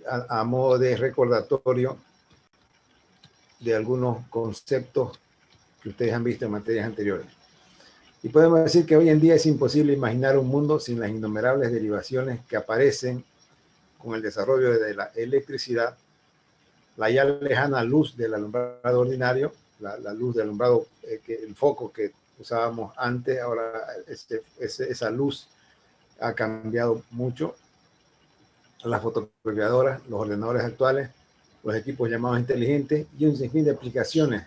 a modo de recordatorio de algunos conceptos que ustedes han visto en materias anteriores. Y podemos decir que hoy en día es imposible imaginar un mundo sin las innumerables derivaciones que aparecen con el desarrollo de la electricidad, la ya lejana luz del alumbrado ordinario, la luz del alumbrado, el foco que usábamos antes, ahora esa luz ha cambiado mucho. Las fotocopiadoras, los ordenadores actuales, los equipos llamados inteligentes y un sinfín de aplicaciones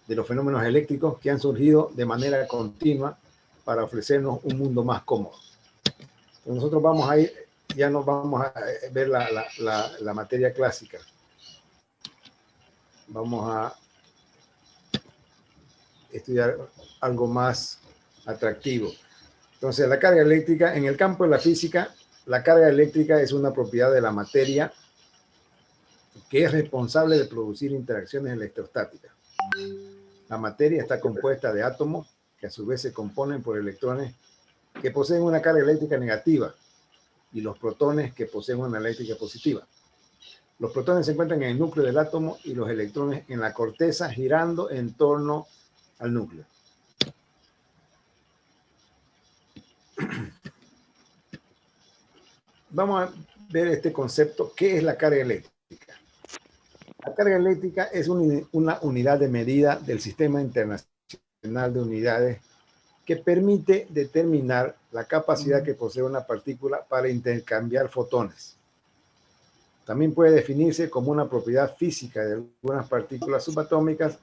de los fenómenos eléctricos que han surgido de manera continua para ofrecernos un mundo más cómodo. Entonces nosotros vamos a ir, ya nos vamos a ver la materia clásica. Vamos a estudiar algo más atractivo. Entonces, la carga eléctrica, en el campo de la física, la carga eléctrica es una propiedad de la materia que es responsable de producir interacciones electrostáticas. La materia está compuesta de átomos que a su vez se componen por electrones que poseen una carga eléctrica negativa y los protones que poseen una eléctrica positiva. Los protones se encuentran en el núcleo del átomo y los electrones en la corteza girando en torno al núcleo. Vamos a ver este concepto. ¿Qué es la carga eléctrica? La carga eléctrica es una unidad de medida del Sistema Internacional de Unidades que permite determinar la capacidad que posee una partícula para intercambiar fotones. También puede definirse como una propiedad física de algunas partículas subatómicas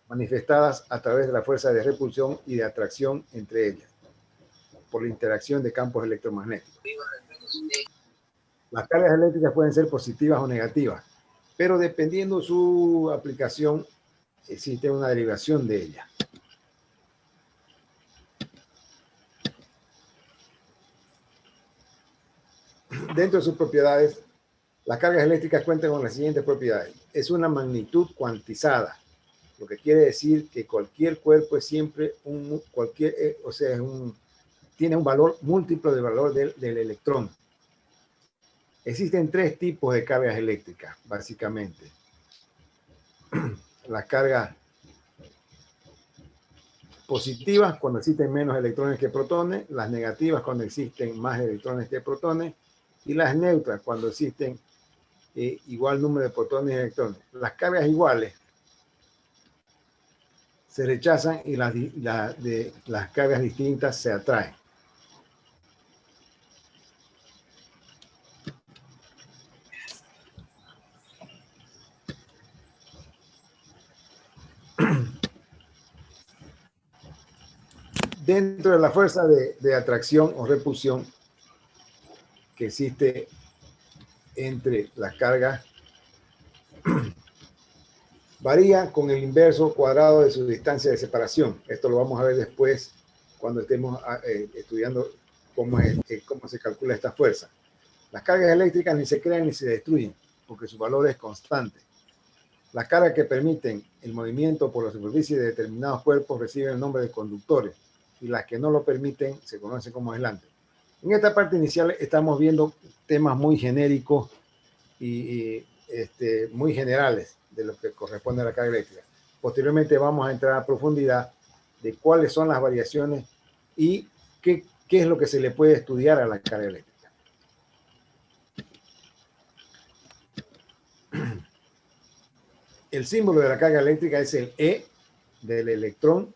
manifestadas a través de la fuerza de repulsión y de atracción entre ellas, por la interacción de campos electromagnéticos. Las cargas eléctricas pueden ser positivas o negativas, pero dependiendo su aplicación, existe una derivación de ella. Dentro de sus propiedades, las cargas eléctricas cuentan con las siguientes propiedades. Es una magnitud cuantizada, lo que quiere decir que cualquier cuerpo es siempre tiene un valor múltiplo del valor del electrón. Existen tres tipos de cargas eléctricas, básicamente. Las cargas positivas, cuando existen menos electrones que protones, las negativas, cuando existen más electrones que protones, y las neutras, cuando existen igual número de protones y electrones. Las cargas iguales se rechazan y las cargas distintas se atraen. Dentro de la fuerza de atracción o repulsión que existe entre las cargas, varía con el inverso cuadrado de su distancia de separación. Esto lo vamos a ver después cuando estemos estudiando cómo se calcula esta fuerza. Las cargas eléctricas ni se crean ni se destruyen, porque su valor es constante. Las cargas que permiten el movimiento por la superficie de determinados cuerpos reciben el nombre de conductores, y las que no lo permiten se conocen como aislantes. En esta parte inicial estamos viendo temas muy genéricos y muy generales de lo que corresponde a la carga eléctrica. Posteriormente vamos a entrar a profundidad de cuáles son las variaciones y qué es lo que se le puede estudiar a la carga eléctrica. El símbolo de la carga eléctrica es el E del electrón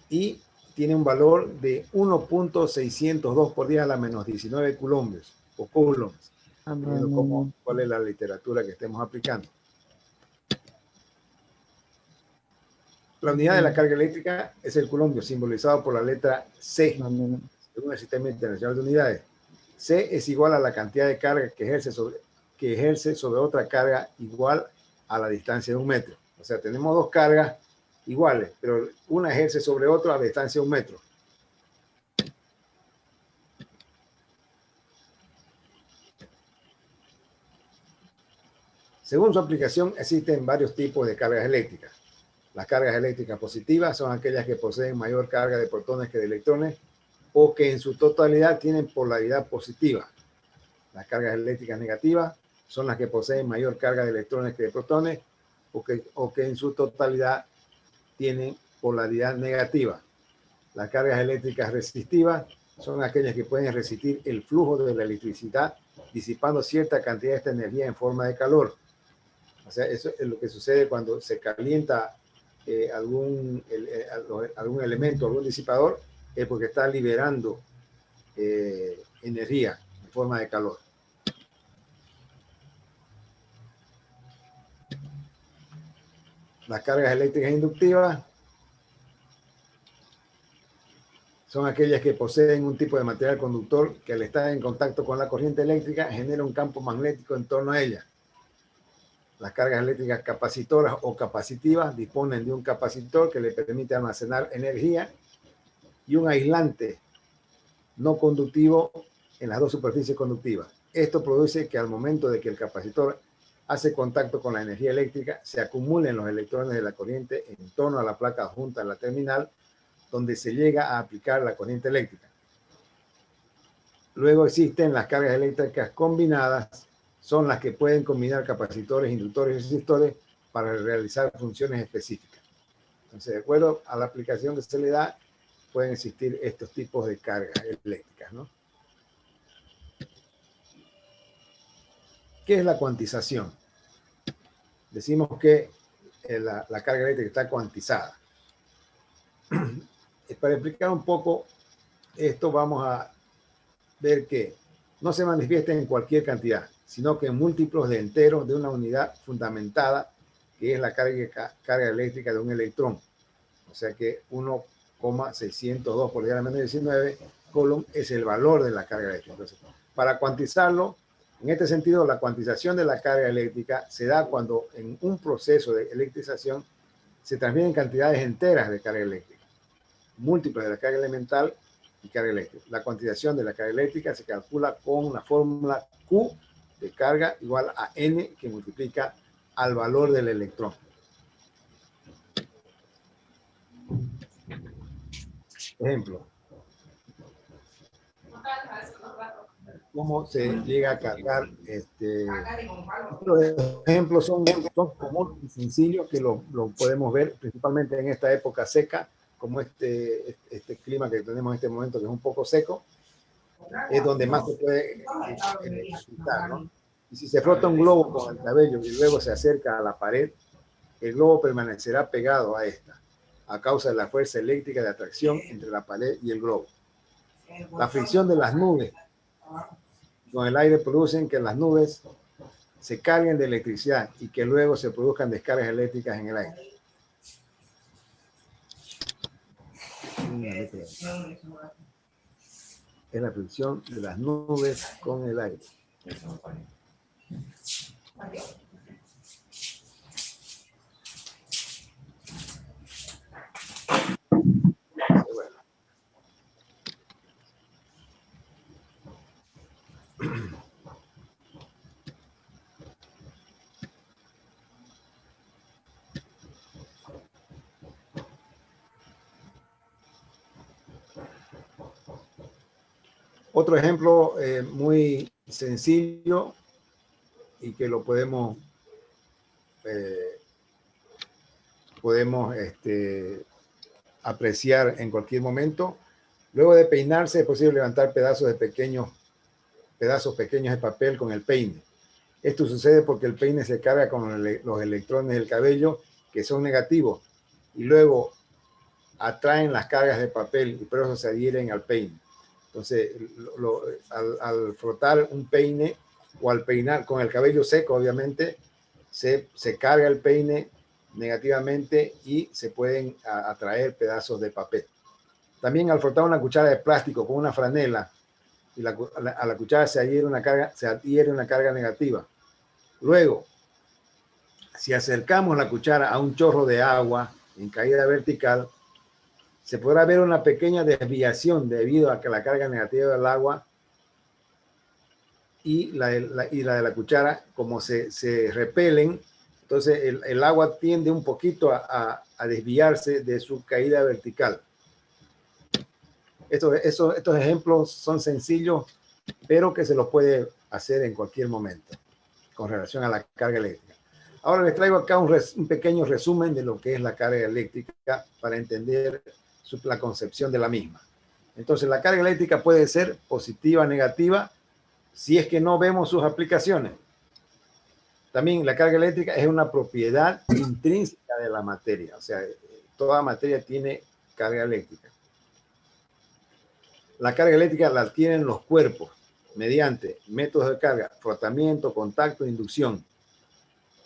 y tiene un valor de 1.602 por 10 a la menos 19 coulombs o coulombs, dependiendo cuál es la literatura que estemos aplicando. La unidad de la carga eléctrica es el coulombio, simbolizado por la letra C, según el Sistema Internacional de Unidades. C es igual a la cantidad de carga que ejerce sobre otra carga igual a la distancia de 1 metro. O sea, tenemos dos cargas iguales, pero una ejerce sobre otra a la distancia de 1 metro. Según su aplicación, existen varios tipos de cargas eléctricas. Las cargas eléctricas positivas son aquellas que poseen mayor carga de protones que de electrones o que en su totalidad tienen polaridad positiva. Las cargas eléctricas negativas son las que poseen mayor carga de electrones que de protones o que en su totalidad tienen polaridad negativa. Las cargas eléctricas resistivas son aquellas que pueden resistir el flujo de la electricidad disipando cierta cantidad de esta energía en forma de calor. O sea, eso es lo que sucede cuando se calienta algún elemento, algún disipador, es porque está liberando energía en forma de calor. Las cargas eléctricas inductivas son aquellas que poseen un tipo de material conductor que al estar en contacto con la corriente eléctrica genera un campo magnético en torno a ella. Las cargas eléctricas capacitoras o capacitivas disponen de un capacitor que le permite almacenar energía y un aislante no conductivo en las dos superficies conductivas. Esto produce que al momento de que el capacitor hace contacto con la energía eléctrica, se acumulen los electrones de la corriente en torno a la placa adjunta a la terminal, donde se llega a aplicar la corriente eléctrica. Luego existen las cargas eléctricas combinadas, son las que pueden combinar capacitores, inductores y resistores para realizar funciones específicas. Entonces, de acuerdo a la aplicación que se le da, pueden existir estos tipos de cargas eléctricas, ¿no? ¿Qué es la cuantización? Decimos que la carga eléctrica está cuantizada. Para explicar un poco esto, vamos a ver que no se manifiesta en cualquier cantidad, sino que en múltiplos de enteros de una unidad fundamentada, que es la carga eléctrica de un electrón. O sea que 1,602 por 10 a la menos 19 Coulomb es el valor de la carga eléctrica. Entonces, para cuantizarlo, en este sentido, la cuantización de la carga eléctrica se da cuando en un proceso de electrización se transfieren cantidades enteras de carga eléctrica, múltiples de la carga elemental y carga eléctrica. La cuantización de la carga eléctrica se calcula con la fórmula Q de carga igual a N, que multiplica al valor del electrón. Ejemplo. ¿Cómo se llega a cargar? Los ejemplos son comunes y sencillos que lo podemos ver principalmente en esta época seca, como este clima que tenemos en este momento, que es un poco seco, es donde más se puede electrificar, ¿no? Y si se frota un globo con el cabello y luego se acerca a la pared, el globo permanecerá pegado a esta, a causa de la fuerza eléctrica de atracción entre la pared y el globo. La fricción de las nubes con el aire producen que las nubes se carguen de electricidad y que luego se produzcan descargas eléctricas en el aire. Es la fricción de las nubes con el aire. Otro ejemplo muy sencillo y que lo podemos apreciar en cualquier momento. Luego de peinarse es posible levantar pedazos pequeños de papel con el peine. Esto sucede porque el peine se carga con los electrones del cabello, que son negativos, y luego atraen las cargas de papel y por eso se adhieren al peine. Entonces, al frotar un peine o al peinar con el cabello seco, obviamente, se carga el peine negativamente y se pueden atraer pedazos de papel. También al frotar una cuchara de plástico con una franela, y a la cuchara se adhiere una carga negativa. Luego, si acercamos la cuchara a un chorro de agua en caída vertical, se podrá ver una pequeña desviación debido a que la carga negativa del agua y la de la cuchara, como se repelen, entonces el agua tiende un poquito a desviarse de su caída vertical. Estos ejemplos son sencillos, pero que se los puede hacer en cualquier momento con relación a la carga eléctrica. Ahora les traigo acá un pequeño resumen de lo que es la carga eléctrica para entender la concepción de la misma. Entonces, la carga eléctrica puede ser positiva o negativa si es que no vemos sus aplicaciones. También la carga eléctrica es una propiedad intrínseca de la materia, o sea, toda materia tiene carga eléctrica. La carga eléctrica la adquieren los cuerpos mediante métodos de carga, frotamiento, contacto, inducción.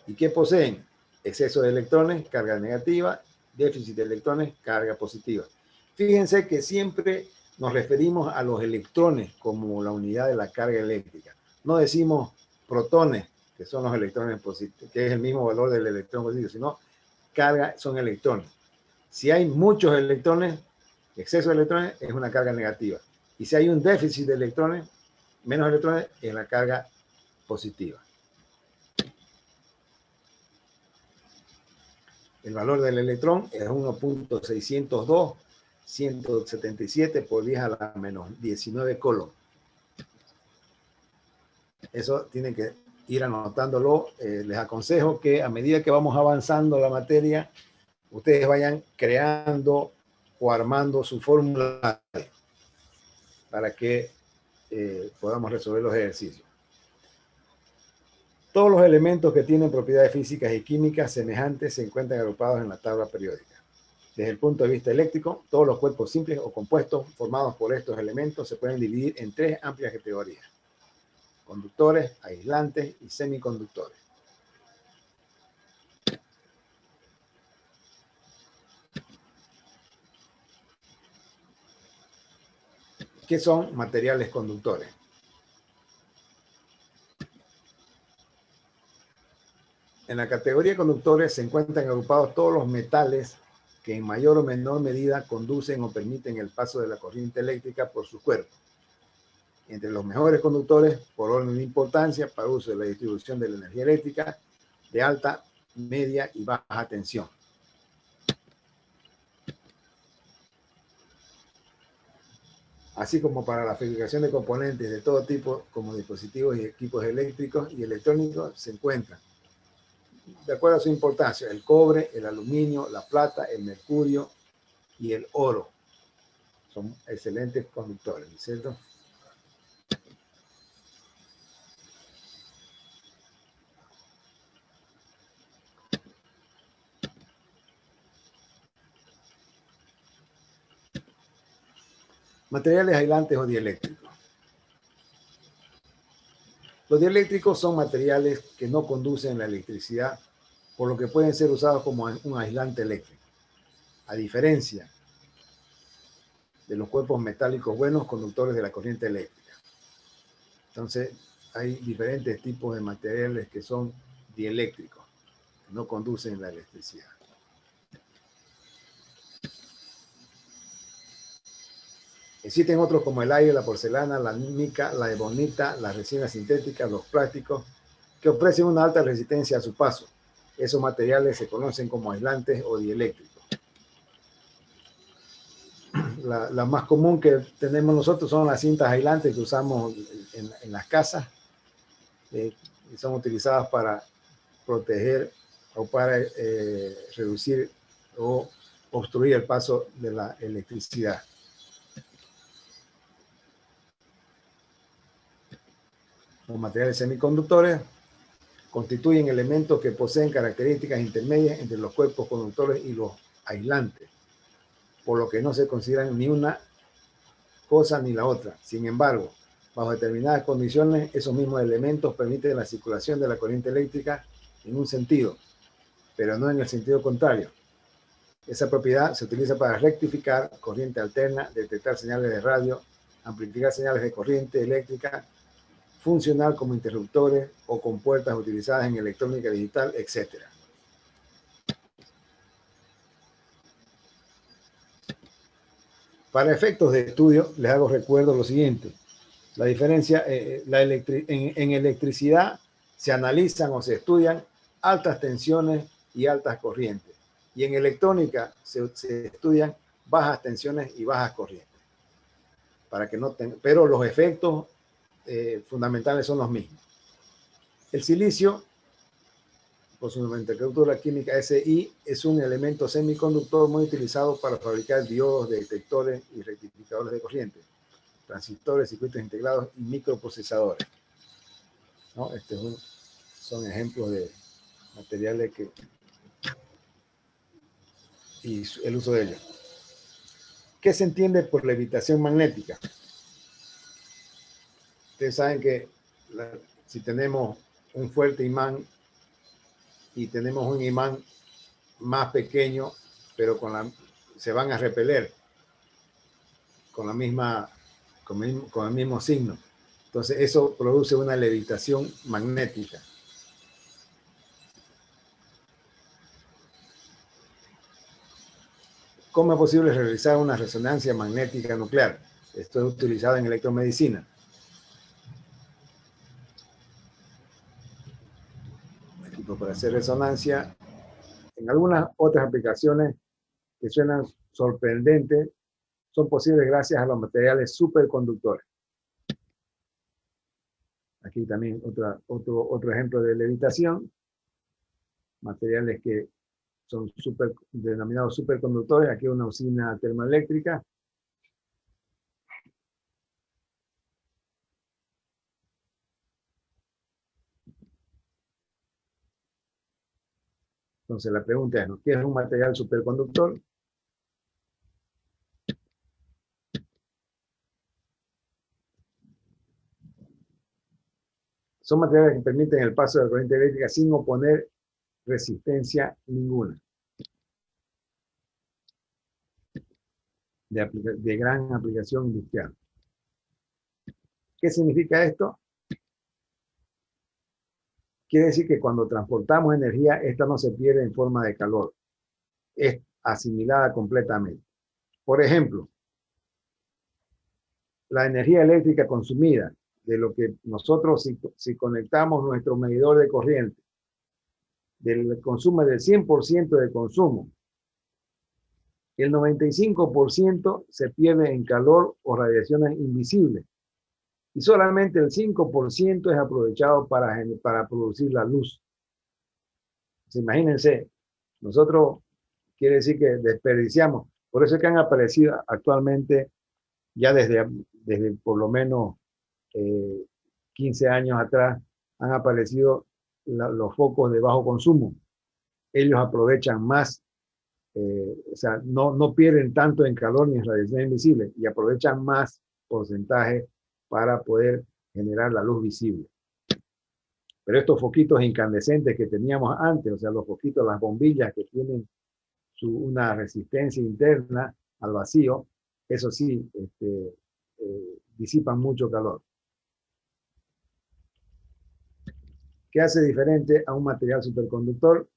¿Y qué poseen? Exceso de electrones, carga negativa, déficit de electrones, carga positiva. Fíjense que siempre nos referimos a los electrones como la unidad de la carga eléctrica. No decimos protones, que son los electrones positivos, que es el mismo valor del electrón positivo, sino carga son electrones. Si hay muchos electrones, exceso de electrones es una carga negativa. Y si hay un déficit de electrones, menos electrones, es la carga positiva. El valor del electrón es 1.602, 177 por 10 a la menos 19 coulomb. Eso tienen que ir anotándolo. Les aconsejo que a medida que vamos avanzando la materia, ustedes vayan creando o armando su fórmula para que podamos resolver los ejercicios. Todos los elementos que tienen propiedades físicas y químicas semejantes se encuentran agrupados en la tabla periódica. Desde el punto de vista eléctrico, todos los cuerpos simples o compuestos formados por estos elementos se pueden dividir en tres amplias categorías: conductores, aislantes y semiconductores. ¿Qué son materiales conductores? En la categoría conductores se encuentran agrupados todos los metales que en mayor o menor medida conducen o permiten el paso de la corriente eléctrica por sus cuerpos. Entre los mejores conductores, por orden de importancia, para uso de la distribución de la energía eléctrica, de alta, media y baja tensión. Así como para la fabricación de componentes de todo tipo, como dispositivos y equipos eléctricos y electrónicos, se encuentran, de acuerdo a su importancia, el cobre, el aluminio, la plata, el mercurio y el oro. Son excelentes conductores, ¿no es cierto? Materiales aislantes o dieléctricos. Los dieléctricos son materiales que no conducen la electricidad, por lo que pueden ser usados como un aislante eléctrico. A diferencia de los cuerpos metálicos buenos conductores de la corriente eléctrica. Entonces, hay diferentes tipos de materiales que son dieléctricos, que no conducen la electricidad. Existen otros como el aire, la porcelana, la mica, la ebonita, las resinas sintéticas, los plásticos, que ofrecen una alta resistencia a su paso. Esos materiales se conocen como aislantes o dieléctricos. La más común que tenemos nosotros son las cintas aislantes que usamos en las casas, y son utilizadas para proteger o para reducir o obstruir el paso de la electricidad. Los materiales semiconductores constituyen elementos que poseen características intermedias entre los cuerpos conductores y los aislantes, por lo que no se consideran ni una cosa ni la otra. Sin embargo, bajo determinadas condiciones, esos mismos elementos permiten la circulación de la corriente eléctrica en un sentido, pero no en el sentido contrario. Esa propiedad se utiliza para rectificar corriente alterna, detectar señales de radio, amplificar señales de corriente eléctrica, funcionar como interruptores o con puertas utilizadas en electrónica digital, etc. Para efectos de estudio, les hago recuerdo lo siguiente. La diferencia, en electricidad se analizan o se estudian altas tensiones y altas corrientes. Y en electrónica se estudian bajas tensiones y bajas corrientes. Para que no pero los efectos fundamentales son los mismos. El silicio, por su nomenclatura química SI, es un elemento semiconductor muy utilizado para fabricar diodos, detectores y rectificadores de corriente, transistores, circuitos integrados y microprocesadores, ¿no? Son ejemplos de materiales y el uso de ellos. ¿Qué se entiende por levitación magnética? Ustedes saben que si tenemos un fuerte imán y tenemos un imán más pequeño, pero se van a repeler con el mismo signo. Entonces eso produce una levitación magnética. ¿Cómo es posible realizar una resonancia magnética nuclear? Esto es utilizado en electromedicina. Equipo para hacer resonancia. En algunas otras aplicaciones que suenan sorprendentes, son posibles gracias a los materiales superconductores. Aquí también otro ejemplo de levitación. Materiales que son denominados superconductores. Aquí una usina termoeléctrica. Entonces la pregunta es, ¿qué es un material superconductor? Son materiales que permiten el paso de la corriente eléctrica sin oponer resistencia ninguna. De gran aplicación industrial. ¿Qué significa esto? Quiere decir que cuando transportamos energía, esta no se pierde en forma de calor. Es asimilada completamente. Por ejemplo, la energía eléctrica consumida, de lo que nosotros, si conectamos nuestro medidor de corriente, del consumo del 100% de consumo, el 95% se pierde en calor o radiaciones invisibles. Y solamente el 5% es aprovechado para producir la luz. Entonces, imagínense, nosotros quiere decir que desperdiciamos. Por eso es que han aparecido actualmente, ya desde por lo menos 15 años atrás, han aparecido los focos de bajo consumo. Ellos aprovechan más, o sea, no pierden tanto en calor ni en radiación invisible y aprovechan más porcentaje para poder generar la luz visible. Pero estos foquitos incandescentes que teníamos antes, o sea, los foquitos, las bombillas que tienen una resistencia interna al vacío, eso sí, disipan mucho calor. ¿Qué hace diferente a un material superconductor?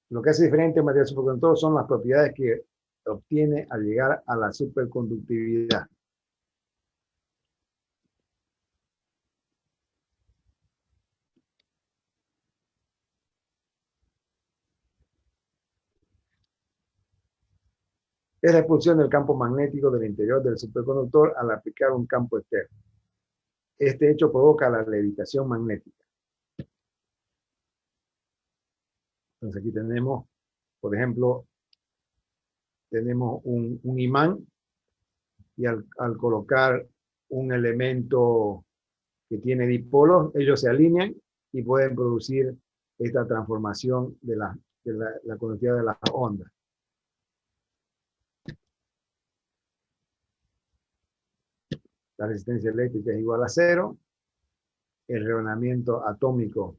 Lo que hace diferente a un material superconductor son las propiedades que obtiene al llegar a la superconductividad. Es la expulsión del campo magnético del interior del superconductor al aplicar un campo externo. Este hecho provoca la levitación magnética. Entonces aquí tenemos, por ejemplo, tenemos un imán y al colocar un elemento que tiene dipolos, ellos se alinean y pueden producir esta transformación de la conductividad de las ondas. La resistencia eléctrica es igual a 0. El rebanamiento atómico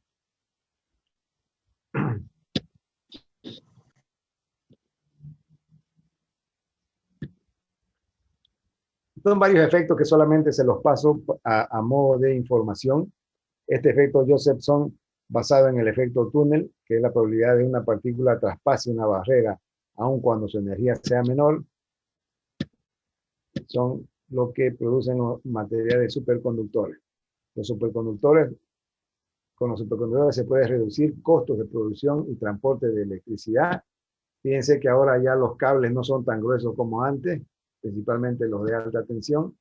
son varios efectos que solamente se los paso a modo de información. Este efecto Josephson, basado en el efecto túnel, que es la probabilidad de una partícula traspase una barrera, aun cuando su energía sea menor, son lo que producen los materiales superconductores. Los superconductores Con los superconductores se puede reducir costos de producción y transporte de electricidad. Fíjense que ahora ya los cables no son tan gruesos como antes, principalmente los de alta tensión.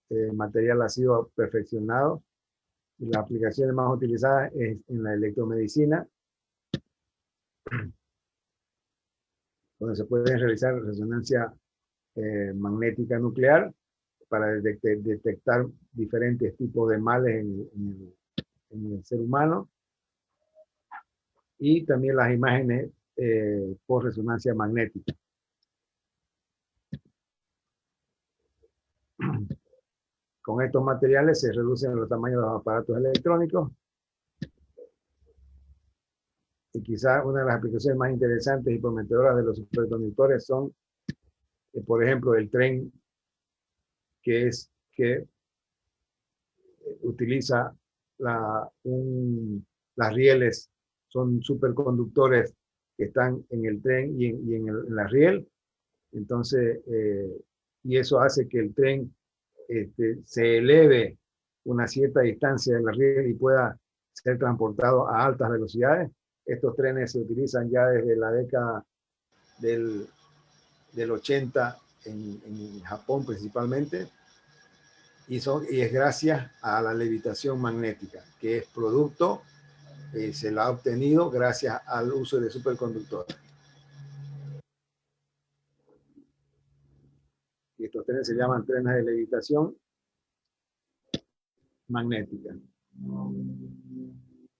El material ha sido perfeccionado y las aplicaciones más utilizadas es en la electromedicina, donde se puede realizar resonancia magnética nuclear para detectar diferentes tipos de males en el ser humano, y también las imágenes por resonancia magnética. Con estos materiales se reducen los tamaños de los aparatos electrónicos, y quizás una de las aplicaciones más interesantes y prometedoras de los superconductores son, por ejemplo, el tren, que utiliza las rieles, son superconductores que están en el tren y en la riel. Entonces, y eso hace que el tren se eleve una cierta distancia de la riel y pueda ser transportado a altas velocidades. Estos trenes se utilizan ya desde la década del 80 en Japón principalmente, y es gracias a la levitación magnética, que es producto, se la ha obtenido gracias al uso de superconductores. Y estos trenes se llaman trenes de levitación magnética.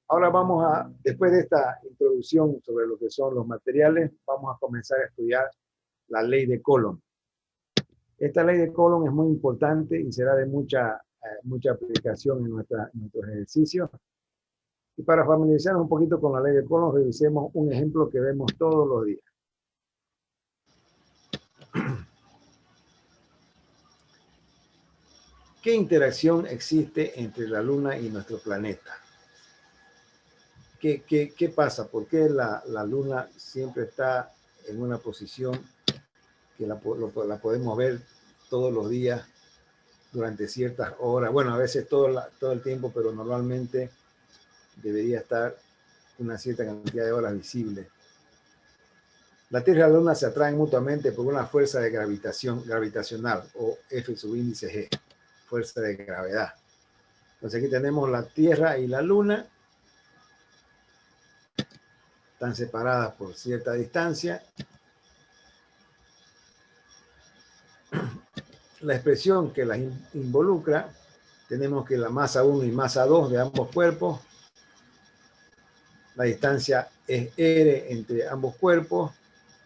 Ahora vamos a, después de esta introducción sobre lo que son los materiales, vamos a comenzar a estudiar la ley de Coulomb. Esta ley de Coulomb es muy importante y será de mucha aplicación en nuestros ejercicios. Y para familiarizarnos un poquito con la ley de Coulomb, revisemos un ejemplo que vemos todos los días. ¿Qué interacción existe entre la Luna y nuestro planeta? ¿Qué pasa? ¿Por qué la Luna siempre está en una posición que la podemos ver todos los días durante ciertas horas? Bueno, a veces todo el tiempo, pero normalmente debería estar una cierta cantidad de horas visible. La Tierra y la Luna se atraen mutuamente por una fuerza de gravitacional, o F sub índice G, fuerza de gravedad. Entonces aquí tenemos la Tierra y la Luna, están separadas por cierta distancia. La expresión que las involucra, tenemos que la masa 1 y masa 2 de ambos cuerpos, la distancia es R entre ambos cuerpos,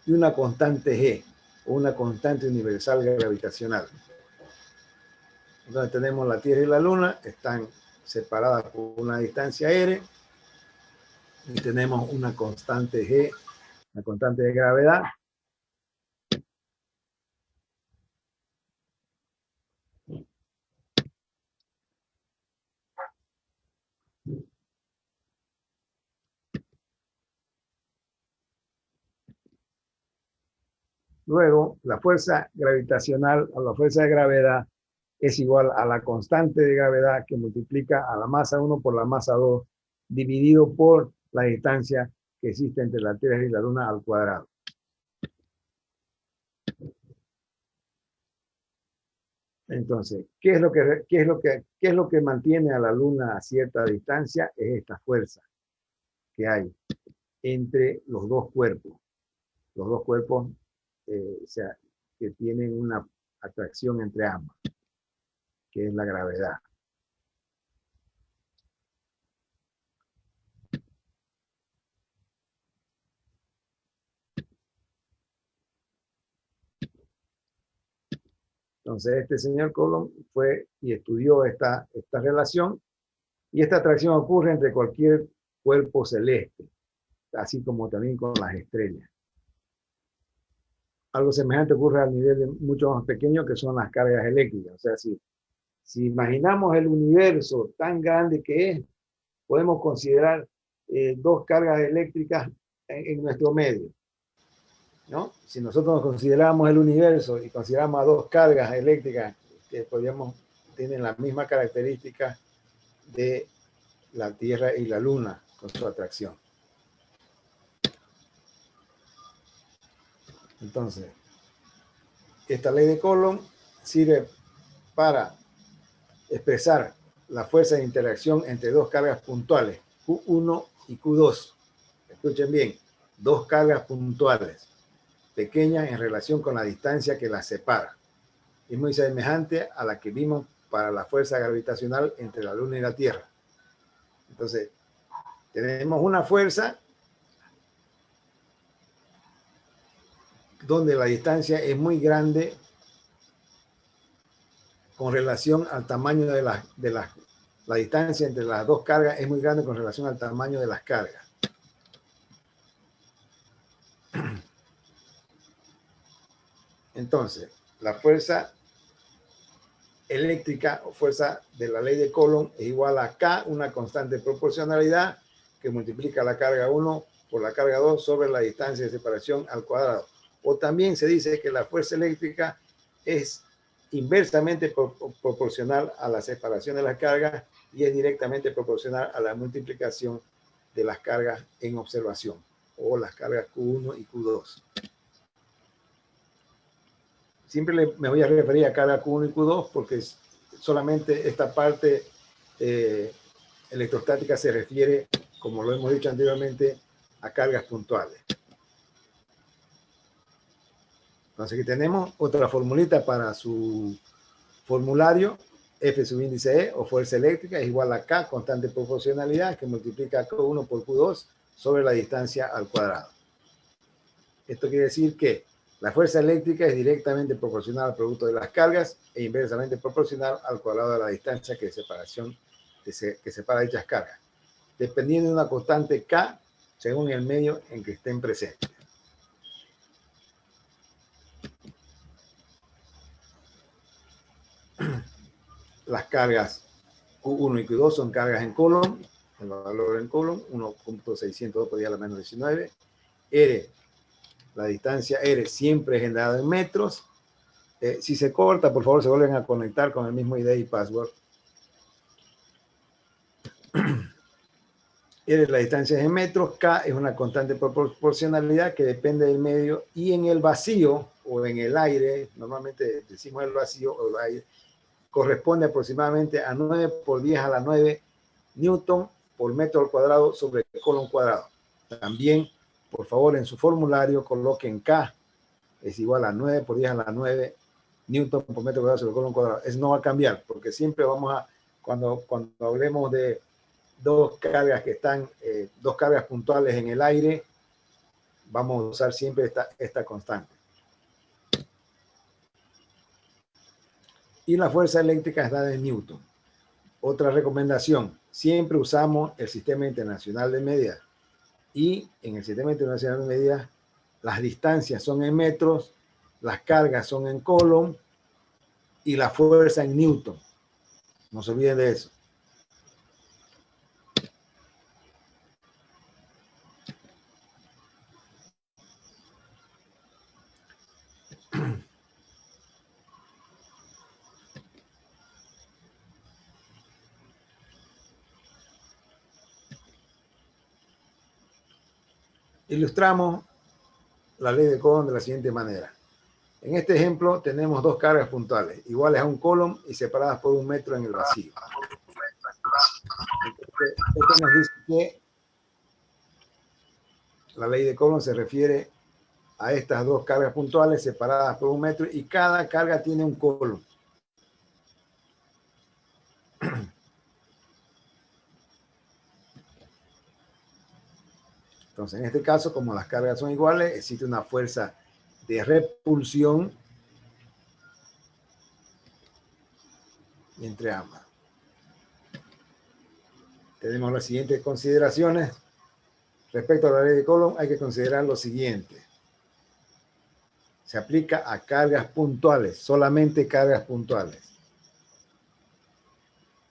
y una constante G, o una constante universal gravitacional. Entonces tenemos la Tierra y la Luna, están separadas por una distancia R, y tenemos una constante G, una constante de gravedad. Luego, la fuerza gravitacional o la fuerza de gravedad es igual a la constante de gravedad que multiplica a la masa 1 por la masa 2 dividido por la distancia que existe entre la Tierra y la Luna al cuadrado. Entonces, ¿qué es lo que mantiene a la Luna a cierta distancia? Es esta fuerza que hay entre los dos cuerpos. Los dos cuerpos o sea, que tienen una atracción entre ambos, que es la gravedad. Entonces, este señor Coulomb fue y estudió esta relación, y esta atracción ocurre entre cualquier cuerpo celeste, así como también con las estrellas. Algo semejante ocurre al nivel mucho más pequeño, que son las cargas eléctricas. O sea, si imaginamos el universo tan grande que es, podemos considerar dos cargas eléctricas en nuestro medio, ¿no? Si nosotros consideramos el universo y consideramos a dos cargas eléctricas que tienen la misma característica de la Tierra y la Luna con su atracción. Entonces, esta ley de Coulomb sirve para expresar la fuerza de interacción entre dos cargas puntuales, Q1 y Q2. Escuchen bien, dos cargas puntuales, pequeñas en relación con la distancia que las separa. Es muy semejante a la que vimos para la fuerza gravitacional entre la Luna y la Tierra. Entonces, tenemos una fuerza donde la distancia es muy grande con relación al tamaño de la distancia entre las dos cargas es muy grande con relación al tamaño de las cargas. Entonces, la fuerza eléctrica o fuerza de la ley de Coulomb es igual a K, una constante proporcionalidad que multiplica la carga 1 por la carga 2 sobre la distancia de separación al cuadrado. O también se dice que la fuerza eléctrica es inversamente proporcional a la separación de las cargas y es directamente proporcional a la multiplicación de las cargas en observación o las cargas Q1 y Q2. Siempre me voy a referir a carga Q1 y Q2 porque solamente esta parte electrostática se refiere, como lo hemos dicho anteriormente, a cargas puntuales. Entonces aquí tenemos otra formulita para su formulario. F sub índice E o fuerza eléctrica es igual a K, constante de proporcionalidad, que multiplica Q1 por Q2 sobre la distancia al cuadrado. Esto quiere decir que la fuerza eléctrica es directamente proporcional al producto de las cargas e inversamente proporcional al cuadrado de la distancia que separa dichas cargas, dependiendo de una constante K según el medio en que estén presentes. Las cargas Q1 y Q2 son cargas en Coulomb, el valor en Coulomb, 1.602 por 10 a la menos 19. R, la distancia R siempre es generada en metros. Si se corta, por favor, se vuelven a conectar con el mismo ID y password. R, la distancia es en metros. K es una constante proporcionalidad que depende del medio. Y en el vacío o en el aire, normalmente decimos el vacío o el aire, corresponde aproximadamente a 9 por 10 a la 9 newton por metro al cuadrado sobre el Coulomb cuadrado. También, por favor, en su formulario coloquen K es igual a 9 por 10 a la 9 newton por metro cuadrado sobre el Coulomb cuadrado. Eso no va a cambiar, porque siempre vamos a, cuando hablemos de dos cargas que están, dos cargas puntuales en el aire, vamos a usar siempre esta constante. Y la fuerza eléctrica es dada en newton. Otra recomendación, siempre usamos el Sistema Internacional de Medidas. Y en el Sistema Internacional de Medidas, las distancias son en metros, las cargas son en Coulomb y la fuerza en newton. No se olviden de eso. Ilustramos la ley de Coulomb de la siguiente manera. En este ejemplo tenemos dos cargas puntuales, iguales a un Coulomb y separadas por 1 metro en el vacío. Entonces, esto nos dice que la ley de Coulomb se refiere a estas dos cargas puntuales separadas por 1 metro y cada carga tiene un Coulomb. Entonces, en este caso, como las cargas son iguales, existe una fuerza de repulsión entre ambas. Tenemos las siguientes consideraciones. Respecto a la ley de Coulomb, hay que considerar lo siguiente. Se aplica a cargas puntuales, solamente cargas puntuales.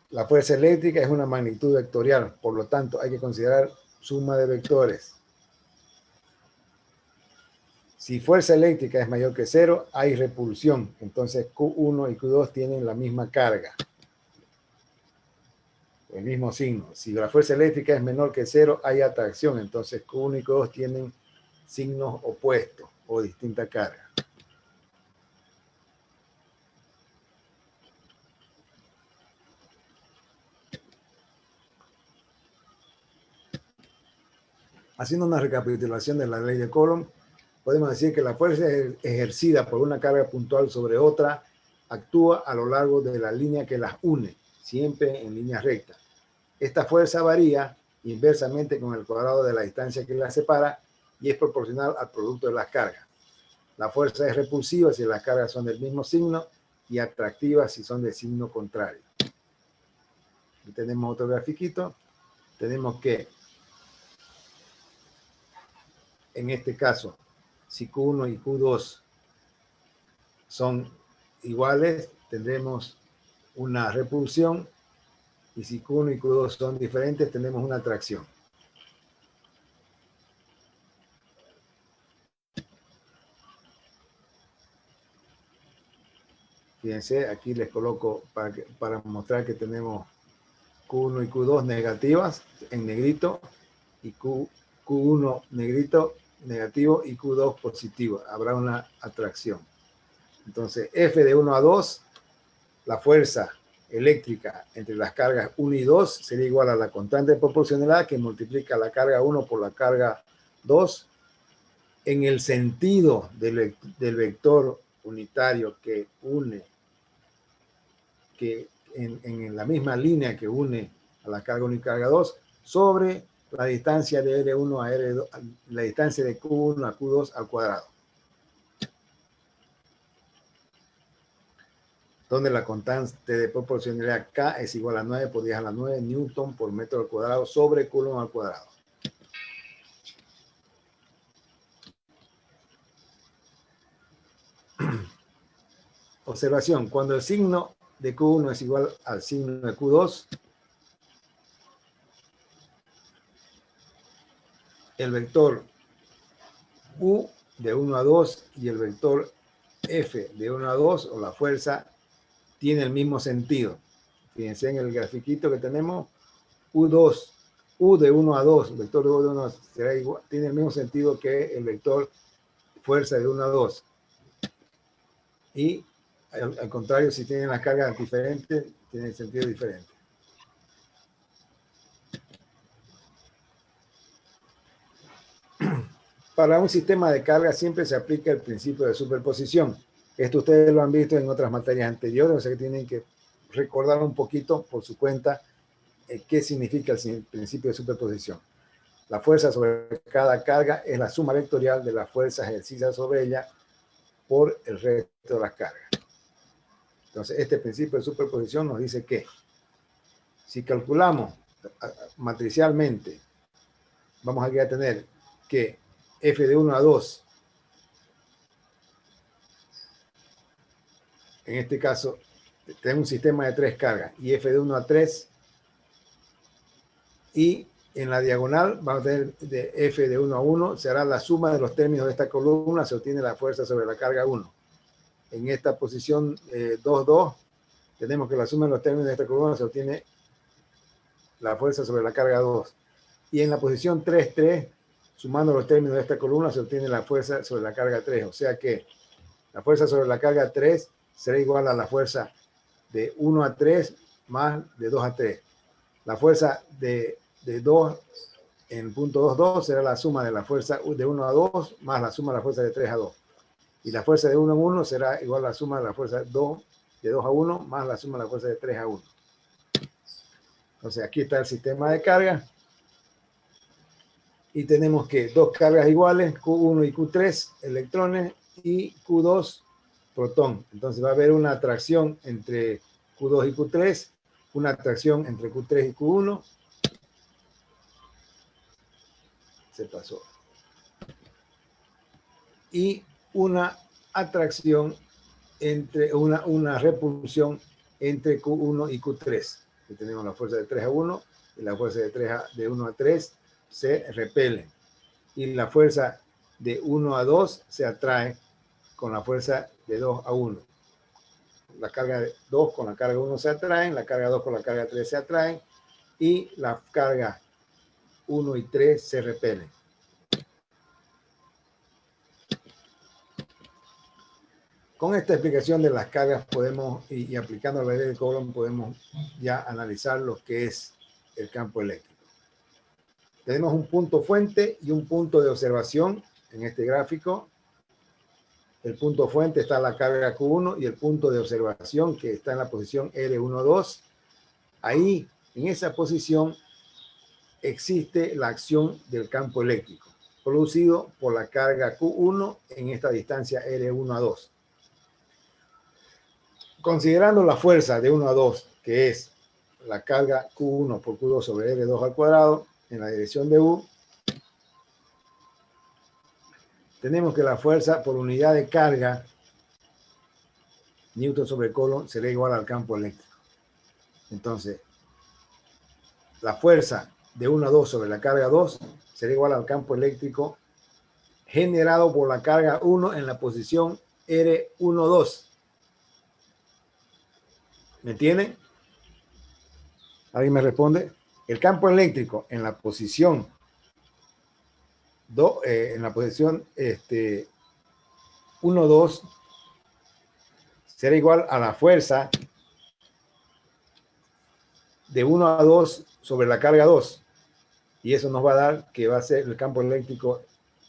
La fuerza eléctrica es una magnitud vectorial, por lo tanto, hay que considerar suma de vectores. Si fuerza eléctrica es mayor que 0, hay repulsión. Entonces Q1 y Q2 tienen la misma carga. el mismo signo. Si la fuerza eléctrica es menor que 0, hay atracción. Entonces Q1 y Q2 tienen signos opuestos o distinta carga. Haciendo una recapitulación de la ley de Coulomb, podemos decir que la fuerza ejercida por una carga puntual sobre otra actúa a lo largo de la línea que las une, siempre en línea recta. Esta fuerza varía inversamente con el cuadrado de la distancia que las separa y es proporcional al producto de las cargas. La fuerza es repulsiva si las cargas son del mismo signo y atractiva si son de signo contrario. Aquí tenemos otro grafiquito. Tenemos que, en este caso, si Q1 y Q2 son iguales, tendremos una repulsión, y si Q1 y Q2 son diferentes, tenemos una atracción. Fíjense, aquí les coloco para mostrar que tenemos Q1 y Q2 negativas en negrito, y Q1 negrito negativo y Q2 positivo. Habrá una atracción. Entonces, F de 1 a 2, la fuerza eléctrica entre las cargas 1 y 2 sería igual a la constante de proporcionalidad que multiplica la carga 1 por la carga 2 en el sentido del vector unitario que une, que en la misma línea que une a la carga 1 y carga 2, sobre la distancia de R1 a R2, la distancia de Q1 a Q2 al cuadrado, donde la constante de proporcionalidad K es igual a 9 por 10 a la 9 newton por metro al cuadrado sobre Coulomb al cuadrado. Observación, cuando el signo de Q1 es igual al signo de Q2, el vector U de 1 a 2 y el vector F de 1 a 2, o la fuerza, tiene el mismo sentido. Fíjense en el grafiquito que tenemos, U2, U de 1 a 2, el vector U de 1 a 2 será igual, tiene el mismo sentido que el vector fuerza de 1 a 2. Y al contrario, si tienen las cargas diferentes, tienen sentido diferente. Para un sistema de carga siempre se aplica el principio de superposición. Esto ustedes lo han visto en otras materias anteriores, o sea que tienen que recordar un poquito por su cuenta qué significa el principio de superposición. La fuerza sobre cada carga es la suma vectorial de las fuerzas ejercidas sobre ella por el resto de las cargas. Entonces, este principio de superposición nos dice que si calculamos matricialmente, vamos aquí a tener que F de 1 a 2, en este caso, tenemos un sistema de 3 cargas, y F de 1 a 3, y en la diagonal vamos a tener de F de 1 a 1, será la suma de los términos de esta columna, se obtiene la fuerza sobre la carga 1. En esta posición 2, 2, tenemos que la suma de los términos de esta columna se obtiene la fuerza sobre la carga 2. Y en la posición 3, 3, sumando los términos de esta columna se obtiene la fuerza sobre la carga 3. O sea que la fuerza sobre la carga 3 será igual a la fuerza de 1 a 3 más de 2 a 3. La fuerza de 2 en punto 2, 2 será la suma de la fuerza de 1 a 2 más la suma de la fuerza de 3 a 2. Y la fuerza de 1 a 1 será igual a la suma de la fuerza de 2 a 1 más la suma de la fuerza de 3 a 1. Entonces aquí está el sistema de carga. Y tenemos que dos cargas iguales, Q1 y Q3, electrones, y Q2, protón. Entonces va a haber una atracción entre Q2 y Q3, una atracción entre Q3 y Q1. Se pasó. Y una atracción entre una repulsión entre Q1 y Q3. Aquí tenemos la fuerza de 3 a 1 y la fuerza de 1 a 3 se repelen. Y la fuerza de 1 a 2 se atrae con la fuerza de 2 a 1. La carga 2 con la carga 1 se atraen, la carga 2 con la carga 3 se atraen, y la carga 1 y 3 se repelen. Con esta explicación de las cargas podemos, y aplicando la ley de Coulomb, podemos ya analizar lo que es el campo eléctrico. Tenemos un punto fuente y un punto de observación en este gráfico. El punto fuente está en la carga Q1 y el punto de observación que está en la posición R12. Ahí, en esa posición, existe la acción del campo eléctrico producido por la carga Q1 en esta distancia R1 a 2. Considerando la fuerza de 1 a 2, que es la carga Q1 por Q2 sobre R2 al cuadrado en la dirección de U, tenemos que la fuerza por unidad de carga, Newton sobre Coulomb, será igual al campo eléctrico. Entonces, la fuerza de 1 a 2 sobre la carga 2 será igual al campo eléctrico generado por la carga 1 en la posición R12. ¿Me entienden? ¿Alguien me responde? El campo eléctrico en la posición 1, 2 será igual a la fuerza de 1 a 2 sobre la carga 2. Y eso nos va a dar que va a ser el campo eléctrico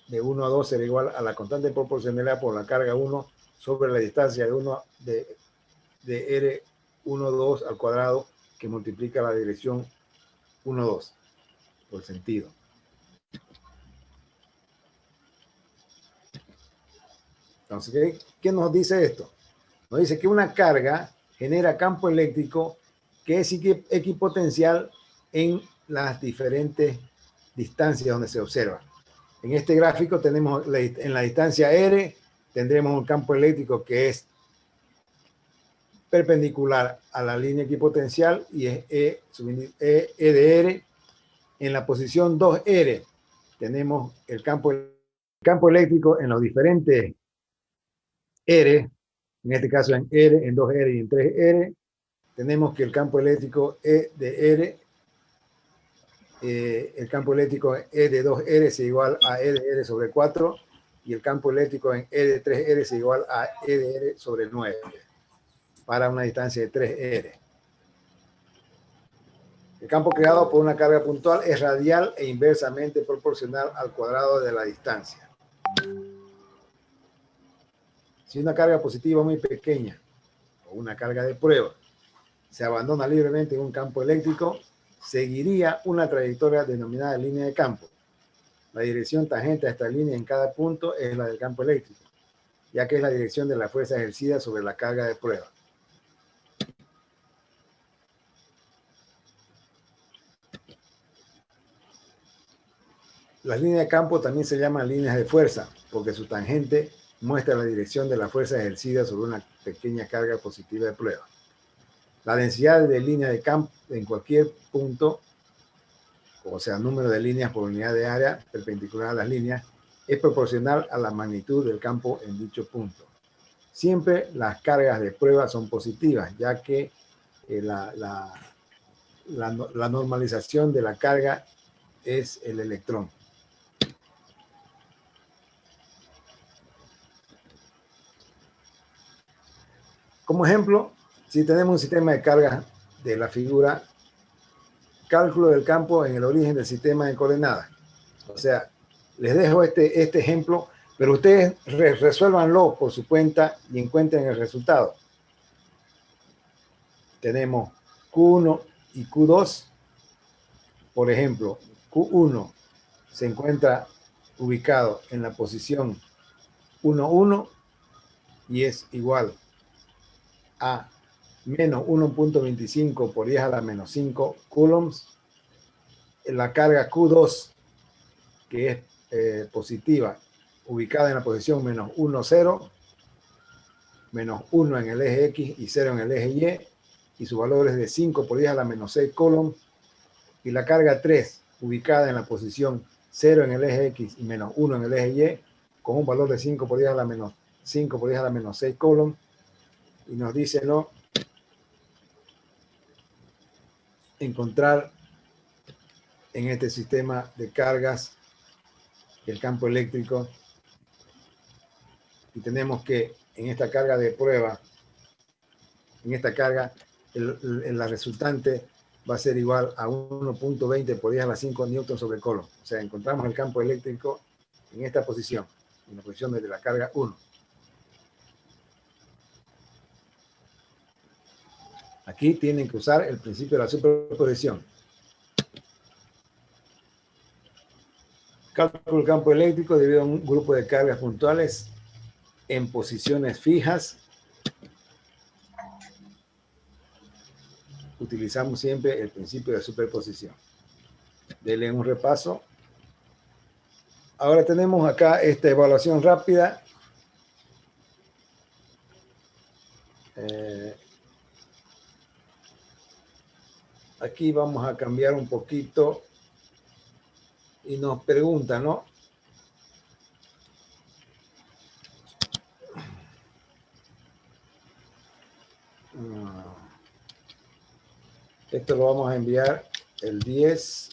de 1 a 2 será igual a la constante proporcionalidad por la carga 1 sobre la distancia de 1 de R12 al cuadrado que multiplica la dirección 1, 2 por sentido. Entonces, ¿qué nos dice esto? Nos dice que una carga genera campo eléctrico que es equipotencial en las diferentes distancias donde se observa. En este gráfico tenemos en la distancia R, tendremos un campo eléctrico que es perpendicular a la línea equipotencial y es E de R. En la posición 2R tenemos el campo eléctrico en los diferentes R, en este caso en R, en 2R y en 3R. Tenemos que el campo eléctrico E de R, el campo eléctrico E de 2R es igual a E de R sobre 4 y el campo eléctrico en E de 3R es igual a E de R sobre 9 para una distancia de 3R. El campo creado por una carga puntual es radial e inversamente proporcional al cuadrado de la distancia. Si una carga positiva muy pequeña o una carga de prueba se abandona libremente en un campo eléctrico, seguiría una trayectoria denominada línea de campo. La dirección tangente a esta línea en cada punto es la del campo eléctrico, ya que es la dirección de la fuerza ejercida sobre la carga de prueba. Las líneas de campo también se llaman líneas de fuerza, porque su tangente muestra la dirección de la fuerza ejercida sobre una pequeña carga positiva de prueba. La densidad de línea de campo en cualquier punto, o sea, número de líneas por unidad de área perpendicular a las líneas, es proporcional a la magnitud del campo en dicho punto. Siempre las cargas de prueba son positivas, ya que la normalización de la carga es el electrón. Como ejemplo, si tenemos un sistema de cargas de la figura, cálculo del campo en el origen del sistema de coordenadas. O sea, les dejo este ejemplo, pero ustedes resuélvanlo por su cuenta y encuentren el resultado. Tenemos Q1 y Q2. Por ejemplo, Q1 se encuentra ubicado en la posición 1, 1 y es igual a menos 1.25 por 10 a la menos 5 coulombs. La carga Q2, que es positiva, ubicada en la posición menos 1, 0, menos 1 en el eje X y 0 en el eje Y su valor es de 5 por 10 a la menos 6 coulombs. Y la carga 3, ubicada en la posición 0 en el eje X y menos 1 en el eje Y, con un valor de 5 por 10 a la menos 5 por 10 a la menos 6 coulombs. Y nos dice, ¿no?, encontrar en este sistema de cargas, el campo eléctrico, y tenemos que en esta carga de prueba, en esta carga, la resultante va a ser igual a 1.20 por 10 a la 5 newton sobre Coulomb. O sea, encontramos el campo eléctrico en esta posición, en la posición de la carga 1. Aquí tienen que usar el principio de la superposición. Cálculo del campo eléctrico debido a un grupo de cargas puntuales en posiciones fijas. Utilizamos siempre el principio de superposición. Denle un repaso. Ahora tenemos acá esta evaluación rápida. Aquí vamos a cambiar un poquito y nos pregunta, ¿no? Esto lo vamos a enviar el 10.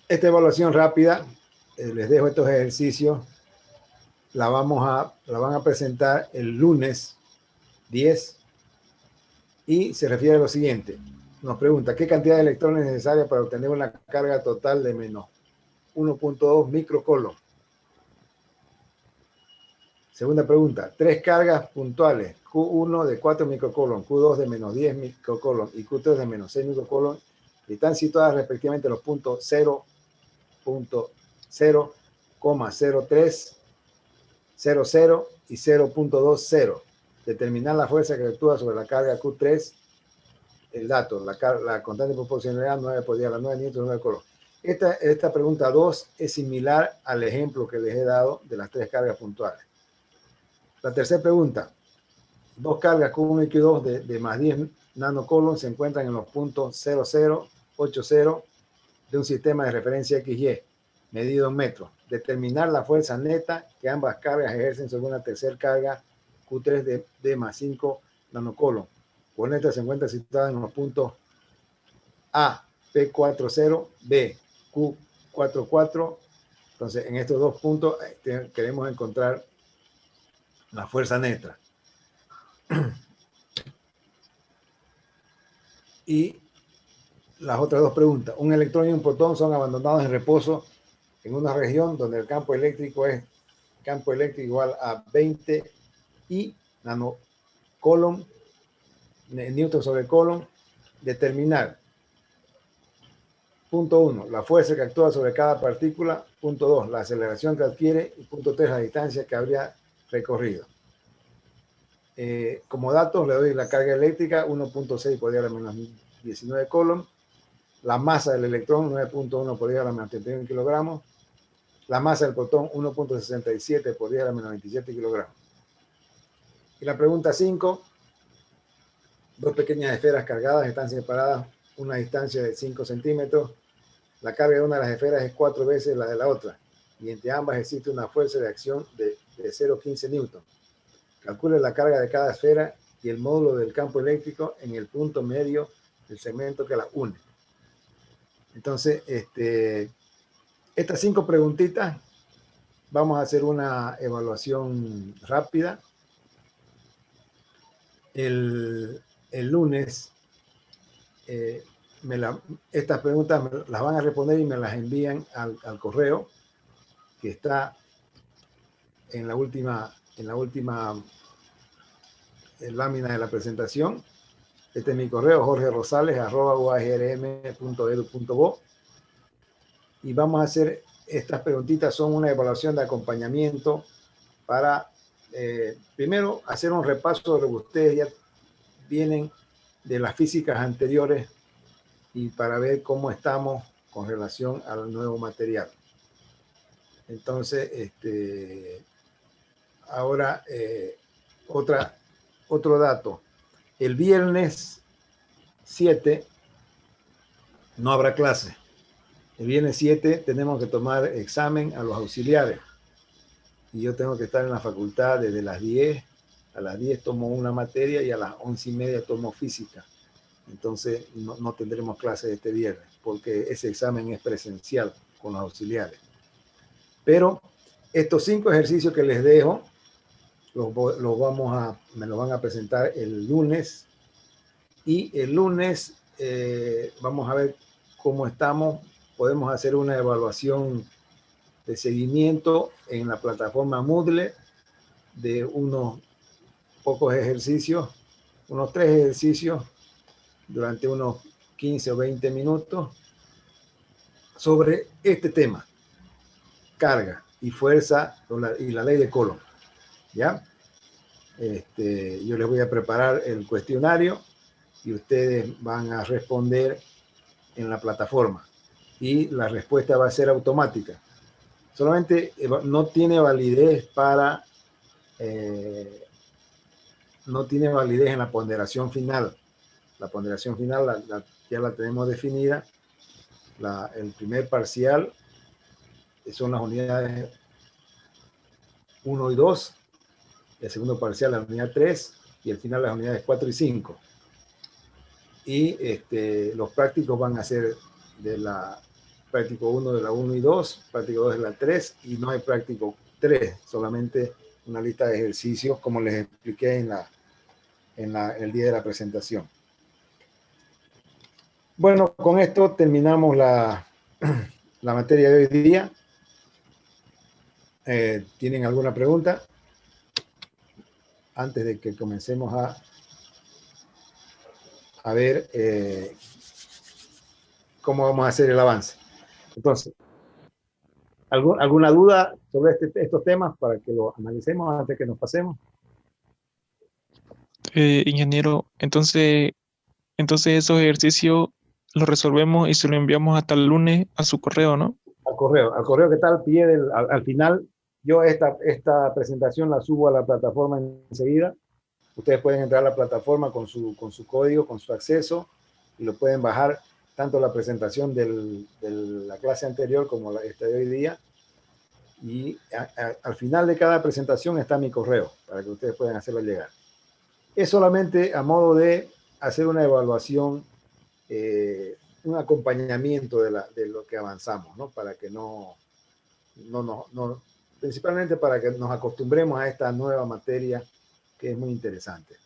Esta evaluación rápida, les dejo estos ejercicios, la van a presentar el lunes 10 y se refiere a lo siguiente. Nos pregunta, ¿qué cantidad de electrones es necesaria para obtener una carga total de menos 1.2 microcoulomb? Segunda pregunta, 3 cargas puntuales, Q1 de 4 microcoulomb, Q2 de menos 10 microcoulomb y Q3 de menos 6 microcoulomb, están situadas respectivamente en los puntos 0.0,03, 0,0 y 0.20. Determinar la fuerza que actúa sobre la carga Q3. El dato, la constante de proporcionalidad 9 por 10 a la 9 newton sobre Coulomb. Esta pregunta 2 es similar al ejemplo que les he dado de las 3 cargas puntuales. La tercera pregunta, 2 cargas Q1 y Q2 de más 10 nanocoulomb se encuentran en los puntos 0080 de un sistema de referencia XY, medido en metros. Determinar la fuerza neta que ambas cargas ejercen sobre una tercera carga Q3 de más 5 nanocoulomb. Con esta se encuentra situada en los puntos A, P40, B, Q44. Entonces, en estos dos puntos queremos encontrar la fuerza neta. Y las otras dos preguntas. Un electrón y un protón son abandonados en reposo en una región donde el campo eléctrico es campo eléctrico igual a 20 y nanocoulomb, newton sobre coulomb. Determinar. Punto 1, la fuerza que actúa sobre cada partícula. Punto 2, la aceleración que adquiere. Y punto 3, la distancia que habría recorrido. Como datos le doy la carga eléctrica 1.6 por 10 a la menos 19 coulomb. La masa del electrón 9.1 por 10 a la menos 31 kilogramos. La masa del protón 1.67 por 10 a la menos 27 kilogramos. Y la pregunta 5, dos pequeñas esferas cargadas están separadas una distancia de 5 centímetros. La carga de una de las esferas es 4 veces la de la otra y entre ambas existe una fuerza de acción de 0,15 newton. Calcule la carga de cada esfera y el módulo del campo eléctrico en el punto medio del segmento que la une. Entonces, estas 5 preguntitas, vamos a hacer una evaluación rápida. El lunes, estas preguntas las van a responder y me las envían al correo que está en la última lámina de la presentación. Este es mi correo, jorgerosales@uagrm.edu.bo. Y vamos a hacer estas preguntitas, son una evaluación de acompañamiento para, primero, hacer un repaso de lo que ustedes ya vienen de las físicas anteriores y para ver cómo estamos con relación al nuevo material. Entonces, ahora, otro dato. El viernes 7 no habrá clase. El viernes 7 tenemos que tomar examen a los auxiliares. Y yo tengo que estar en la facultad desde las 10. A las 10 tomo una materia y a las 11:30 tomo física. Entonces no tendremos clases este viernes porque ese examen es presencial con los auxiliares. Pero estos 5 ejercicios que les dejo me los van a presentar el lunes. Y el lunes vamos a ver cómo estamos. Podemos hacer una evaluación de seguimiento en la plataforma Moodle de unos pocos ejercicios, unos 3 ejercicios durante unos 15 o 20 minutos sobre este tema, carga y fuerza y la ley de Coulomb. ¿Ya? Yo les voy a preparar el cuestionario y ustedes van a responder en la plataforma y la respuesta va a ser automática. Solamente no tiene validez para no tiene validez en la ponderación final. La ponderación final ya la tenemos definida. El primer parcial son las unidades 1 y 2, el segundo parcial la unidad 3 y el final las unidades 4 y 5. Y los prácticos van a ser de la práctico 1 de la 1 y 2, práctico 2 de la 3 y no hay práctico 3, solamente una lista de ejercicios como les expliqué el día de la presentación. Bueno, con esto terminamos la materia de hoy día. ¿Tienen alguna pregunta? Antes de que comencemos a ver cómo vamos a hacer el avance. Entonces, ¿alguna duda sobre estos temas para que lo analicemos antes que nos pasemos? Ingeniero, entonces esos ejercicios los resolvemos y se lo enviamos hasta el lunes a su correo, ¿no? Al correo que está al pie al final. Yo esta presentación la subo a la plataforma enseguida. Ustedes pueden entrar a la plataforma con su código, con su acceso, y lo pueden bajar tanto la presentación de la clase anterior como esta de hoy día. Y al final de cada presentación está mi correo para que ustedes puedan hacerlo llegar. Es solamente a modo de hacer una evaluación, un acompañamiento de lo que avanzamos, ¿no? Para que principalmente para que nos acostumbremos a esta nueva materia que es muy interesante.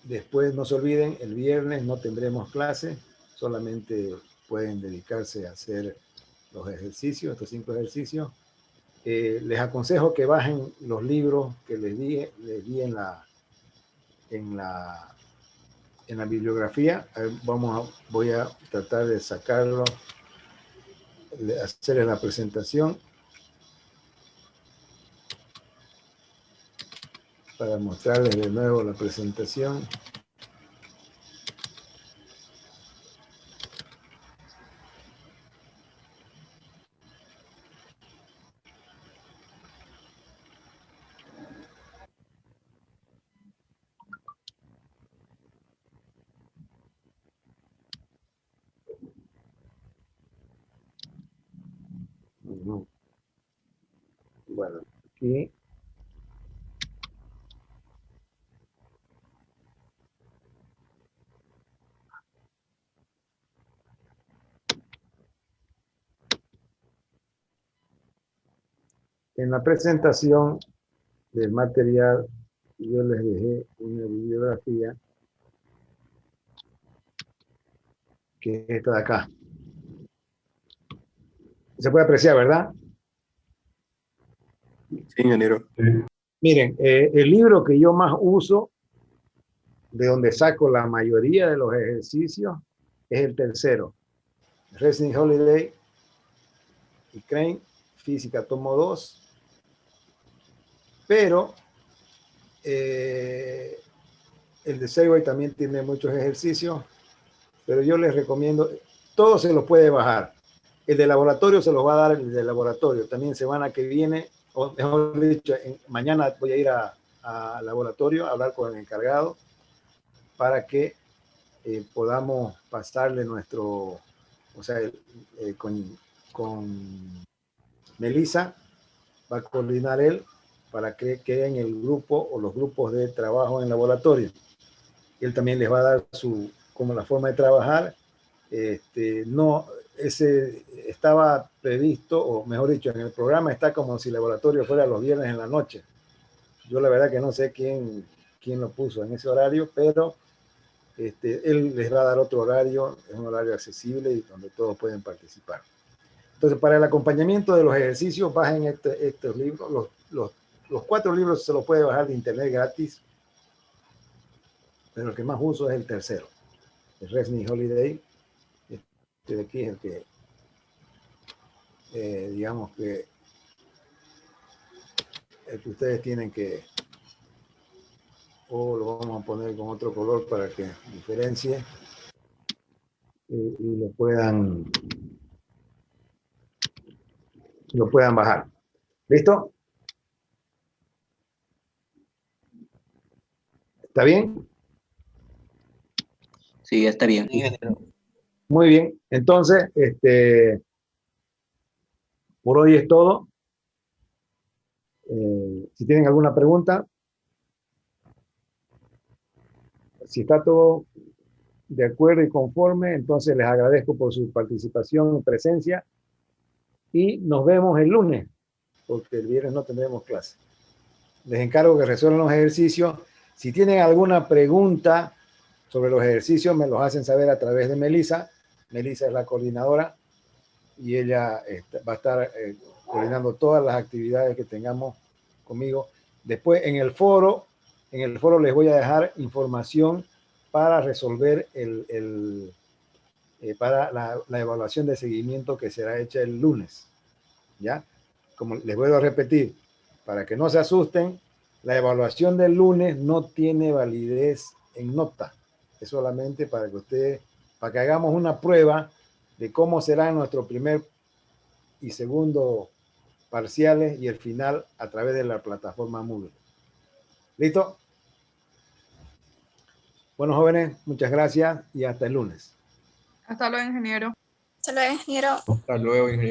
Después no se olviden, el viernes no tendremos clase, solamente pueden dedicarse a hacer los ejercicios, estos 5 ejercicios. Les aconsejo que bajen los libros que les di en la bibliografía. Voy a tratar de sacarlo, de hacerles la presentación para mostrarles de nuevo la presentación. Bueno, aquí en la presentación del material yo les dejé una bibliografía que es esta de acá. Se puede apreciar, ¿verdad? Sí, ingeniero. Miren, el libro que yo más uso, de donde saco la mayoría de los ejercicios, es el tercero. Resnick Holiday y Crane, Física Tomo 2. Pero el de Segway también tiene muchos ejercicios, pero yo les recomiendo, todo se los puede bajar. El de laboratorio se los va a dar el de laboratorio. También semana que viene, o mejor dicho, mañana voy a ir a laboratorio a hablar con el encargado para que podamos pasarle nuestro, o sea, con Melissa, va a coordinar él para que queden el grupo o los grupos de trabajo en laboratorio. Él también les va a dar como la forma de trabajar. No, ese estaba previsto, o mejor dicho, en el programa está como si el laboratorio fuera los viernes en la noche. Yo la verdad que no sé quién lo puso en ese horario, pero él les va a dar otro horario, es un horario accesible y donde todos pueden participar. Entonces, para el acompañamiento de los ejercicios, bajen estos libros. Los 4 libros se los puede bajar de internet gratis, pero el que más uso es el tercero, el Resnick Holiday. Este de aquí es el que, digamos que, el que ustedes tienen que, o lo vamos a poner con otro color para que diferencie y lo puedan bajar. ¿Listo? ¿Está bien? Sí, está bien. Muy bien. Entonces, por hoy es todo. Si tienen alguna pregunta, si está todo de acuerdo y conforme, entonces les agradezco por su participación y presencia y nos vemos el lunes, porque el viernes no tendremos clase. Les encargo que resuelvan los ejercicios. Si tienen alguna pregunta sobre los ejercicios, me los hacen saber a través de Melissa. Melissa es la coordinadora y ella va a estar coordinando todas las actividades que tengamos conmigo. Después en el foro les voy a dejar información para resolver para la evaluación de seguimiento que será hecha el lunes. ¿Ya? Como les vuelvo a repetir, para que no se asusten, la evaluación del lunes no tiene validez en nota. Es solamente para que hagamos una prueba de cómo será nuestro primer y segundo parciales y el final a través de la plataforma Moodle. ¿Listo? Bueno, jóvenes, muchas gracias y hasta el lunes. Hasta luego, ingeniero. Hasta luego, ingeniero. Hasta luego, ingeniero.